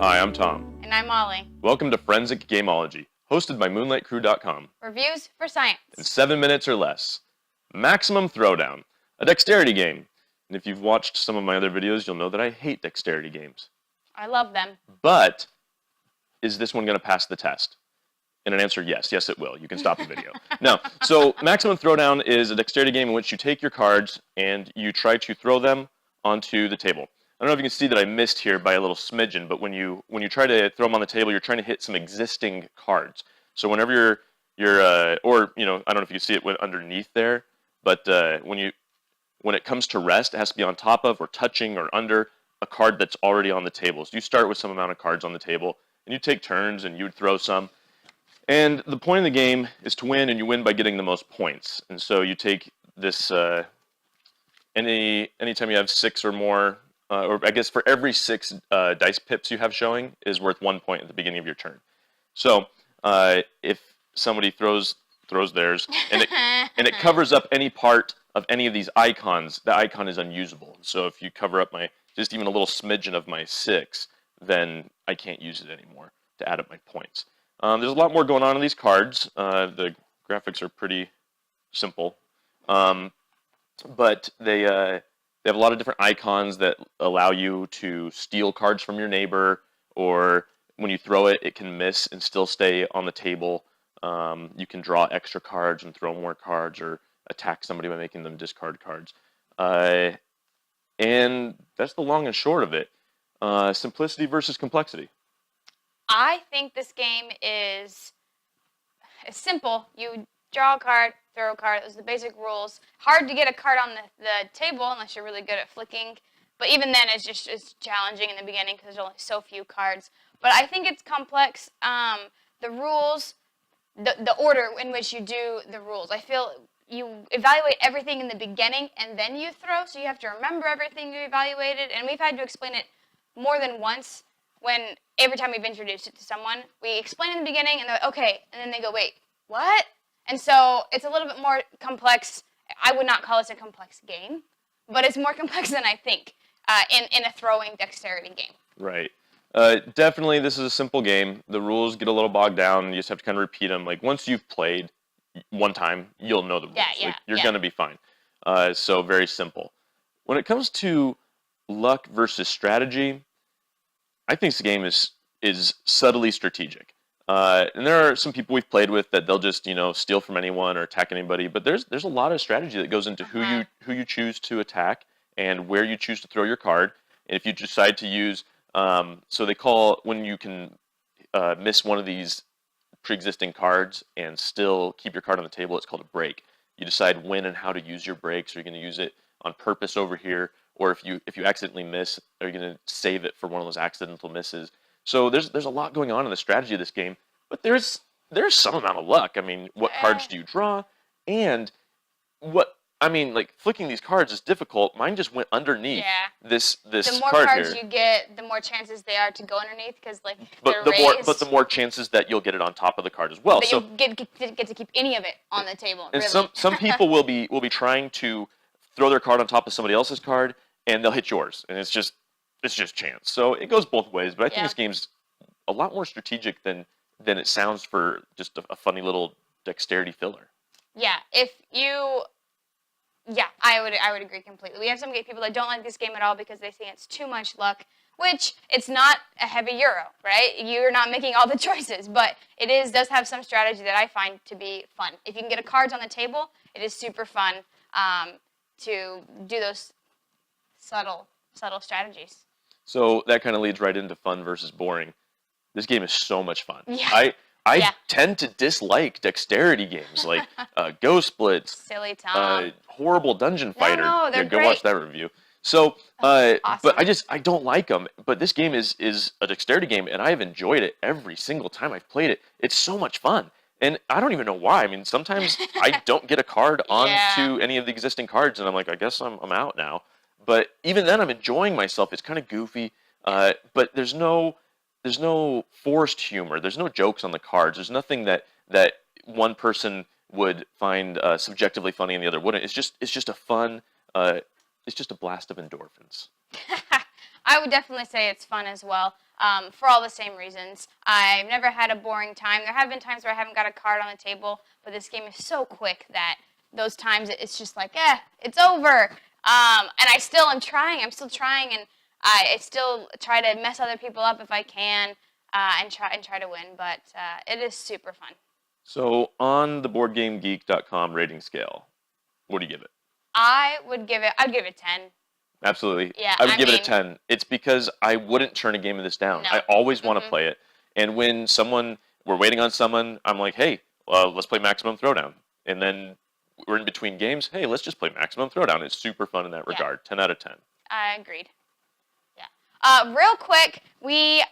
Hi, I'm Tom. And I'm Molly. Welcome to Forensic Gameology, hosted by MoonlightCrew.com. Reviews for science. In 7 minutes or less. Maximum Throwdown, a dexterity game. And if you've watched some of my other videos, you'll know that I hate dexterity games. I love them. But, is this one going to pass the test? And an answer, yes. Yes, it will. You can stop the video. No. So, Maximum Throwdown is a dexterity game in which you take your cards and you try to throw them onto the table. I don't know if you can see that I missed here by a little smidgen, but when you try to throw them on the table, you're trying to hit some existing cards. So whenever I don't know if you see it underneath there, but when it comes to rest, it has to be on top of or touching or under a card that's already on the table. So you start with some amount of cards on the table, and you take turns, and you would throw some. And the point of the game is to win, and you win by getting the most points. And so you take this anytime you have 6 or more. Or I guess for every 6 dice pips you have showing is worth 1 point at the beginning of your turn. So if somebody throws theirs and it covers up any part of any of these icons, the icon is unusable. So if you cover up just even a little smidgen of my 6, then I can't use it anymore to add up my points. There's a lot more going on in these cards. The graphics are pretty simple, but they have a lot of different icons that allow you to steal cards from your neighbor, or when you throw it, it can miss and still stay on the table. You can draw extra cards and throw more cards, or attack somebody by making them discard cards. And that's the long and short of it. Simplicity versus complexity. I think this game is simple. You draw a card, throw a card. Those are the basic rules. Hard to get a card on the table unless you're really good at flicking. But even then, it's challenging in the beginning because there's only so few cards. But I think it's complex. The rules, the order in which you do the rules. I feel you evaluate everything in the beginning and then you throw. So you have to remember everything you evaluated. And we've had to explain it more than once. Every time we've introduced it to someone, we explain in the beginning and they're like, okay. And then they go, wait, what? And so it's a little bit more complex. I would not call this a complex game, but it's more complex than I think in a throwing dexterity game. Right. Definitely, this is a simple game. The rules get a little bogged down, and you just have to kind of repeat them. Like, once you've played one time, you'll know the rules. You're going to be fine. So very simple. When it comes to luck versus strategy, I think this game is subtly strategic. And there are some people we've played with that they'll just steal from anyone or attack anybody. But there's a lot of strategy that goes into who you choose to attack and where you choose to throw your card. And if you decide to use so they call when you can miss one of these pre-existing cards and still keep your card on the table, it's called a break. You decide when and how to use your breaks. Are you going to use it on purpose over here, or if you accidentally miss, are you going to save it for one of those accidental misses? So there's a lot going on in the strategy of this game, but there's some amount of luck. I mean, what cards do you draw? And flicking these cards is difficult. Mine just went underneath this card here. The more cards you get, the more chances they are to go underneath, because the more chances that you'll get it on top of the card as well. But you get to keep any of it on the table. And really. some people will be trying to throw their card on top of somebody else's card, and they'll hit yours, and it's just chance. So it goes both ways, but I think this game's a lot more strategic than it sounds for just a funny little dexterity filler. Yeah, I would agree completely. We have some people that don't like this game at all because they think it's too much luck, which it's not a heavy euro, right? You're not making all the choices, but it does have some strategy that I find to be fun. If you can get a cards on the table, it is super fun to do those subtle strategies. So that kind of leads right into fun versus boring. This game is so much fun. Yeah. I tend to dislike dexterity games like Ghost Splits, Silly Tom, Horrible Dungeon Fighter. No, they're go great. Watch that review. So, awesome. But I don't like them. But this game is a dexterity game, and I've enjoyed it every single time I've played it. It's so much fun, and I don't even know why. I mean, sometimes I don't get a card onto any of the existing cards, and I'm like, I guess I'm out now. But even then, I'm enjoying myself. It's kind of goofy, but there's no forced humor. There's no jokes on the cards. There's nothing that one person would find subjectively funny and the other wouldn't. It's just a fun. It's just a blast of endorphins. I would definitely say it's fun as well. for all the same reasons. I've never had a boring time. There have been times where I haven't got a card on the table, but this game is so quick that those times it's just like, it's over. And I still am trying. I'm still trying, and I still try to mess other people up if I can, and try to win. But it is super fun. So on the BoardGameGeek.com rating scale, what do you give it? I'd give it 10. Absolutely. Yeah, I would give it a 10. It's because I wouldn't turn a game of this down. No. I always want to play it. And when we're waiting on someone, I'm like, hey, let's play Maximum Throwdown. And then we're in between games. Hey, let's just play Maximum Throwdown. It's super fun in that regard. 10 out of 10. I agreed. Real quick, we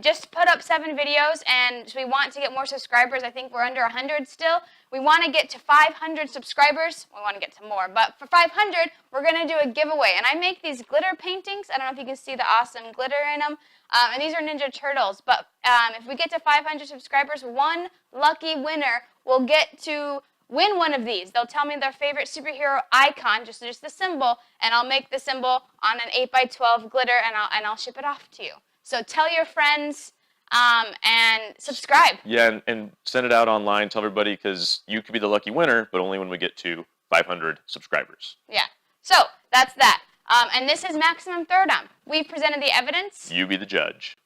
just put up 7 videos, and we want to get more subscribers. I think we're under 100 still. We want to get to 500 subscribers. We want to get to more, but for 500, we're going to do a giveaway. And I make these glitter paintings. I don't know if you can see the awesome glitter in them. And these are Ninja Turtles. But if we get to 500 subscribers, one lucky winner will get to win one of these. They'll tell me their favorite superhero icon, just the symbol, and I'll make the symbol on an 8x12 glitter, and I'll ship it off to you. So tell your friends and subscribe. Yeah, and send it out online. Tell everybody, because you could be the lucky winner, but only when we get to 500 subscribers. Yeah. So that's that. And this is Maximum Throwdown. We've presented the evidence. You be the judge.